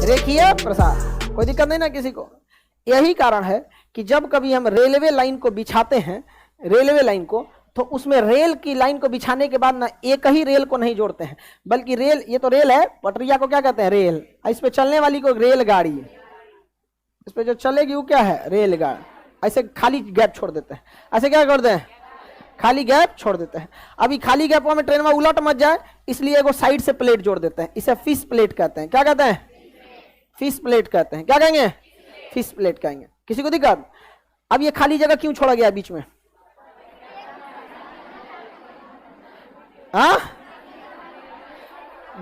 रेखीय प्रसार, कोई दिक्कत नहीं ना किसी को। यही कारण है कि जब कभी हम रेलवे लाइन को बिछाते हैं, रेलवे लाइन को, तो उसमें रेल की लाइन को बिछाने के बाद ना एक ही रेल को नहीं जोड़ते हैं, बल्कि रेल, ये तो रेल है, पटरिया को क्या कहते हैं, रेल। इस पे चलने वाली को रेलगाड़ी, इस पे जो चलेगी वो क्या है, रेलगाड़ी। ऐसे खाली गैप छोड़ देते हैं, ऐसे क्या करते हैं, खाली गैप छोड़ देते हैं। अभी खाली गैप में ट्रेन में उलट मत जाए, इसलिए एगो साइड से प्लेट जोड़ देते हैं, इसे फिश प्लेट कहते हैं। क्या कहते हैं, फिश प्लेट कहते हैं। क्या कहेंगे, फिश प्लेट कहेंगे। किसी को दिक्कत? अब ये खाली जगह क्यों छोड़ा गया बीच में? हाँ,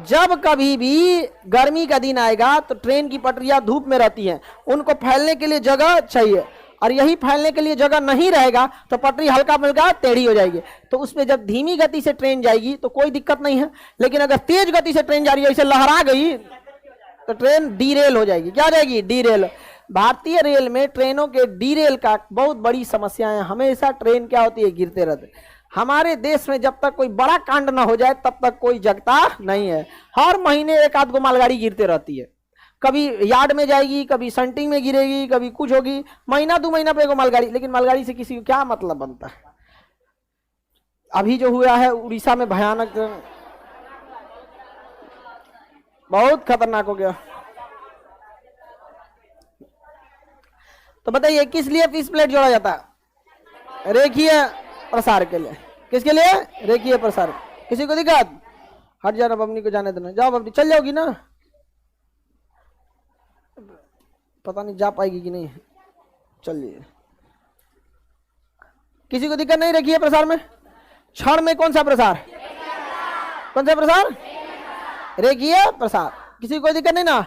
जब कभी भी गर्मी का दिन आएगा तो ट्रेन की पटरियां धूप में रहती हैं, उनको फैलने के लिए जगह चाहिए, और यही फैलने के लिए जगह नहीं रहेगा तो पटरी हल्का फुल्का टेढ़ी हो जाएगी। तो उसमें जब धीमी गति से ट्रेन जाएगी तो कोई दिक्कत नहीं है, लेकिन अगर तेज गति से ट्रेन जा रही है, इसे लहरा गई तो ट्रेन डीरेल हो जाएगी। क्या जाएगी, डीरेल। भारतीय रेल में ट्रेनों के डीरेल का बहुत बड़ी समस्या है। हमेशा ट्रेन क्या होती है, गिरते रहते। हमारे देश में जब तक कोई बड़ा कांड ना हो जाए तब तक कोई जगता नहीं है। हर महीने एक आध गो मालगाड़ी गिरते रहती है, कभी यार्ड में जाएगी, कभी संटिंग में गिरेगी, कभी कुछ होगी, महीना 2 महीना पे एगो मालगाड़ी। लेकिन मालगाड़ी से किसी को क्या मतलब बनता है? अभी जो हुआ है उड़ीसा में, भयानक, बहुत खतरनाक हो गया। तो बताइए किस लिए फिश प्लेट जोड़ा जाता है? रेखीय प्रसार के लिए। किसके लिए? रेखीय प्रसार। किसी को दिक्कत? हट जाना, बबनी को जाने देना। जाओ बबनी, चल जाओगी ना, पता नहीं जा पाएगी कि नहीं, चलिए। किसी को दिक्कत नहीं रेखीय प्रसार में? क्षण में कौन सा प्रसार, कौन सा प्रसार? रेखीय प्रसार। किसी को दिक्कत नहीं ना?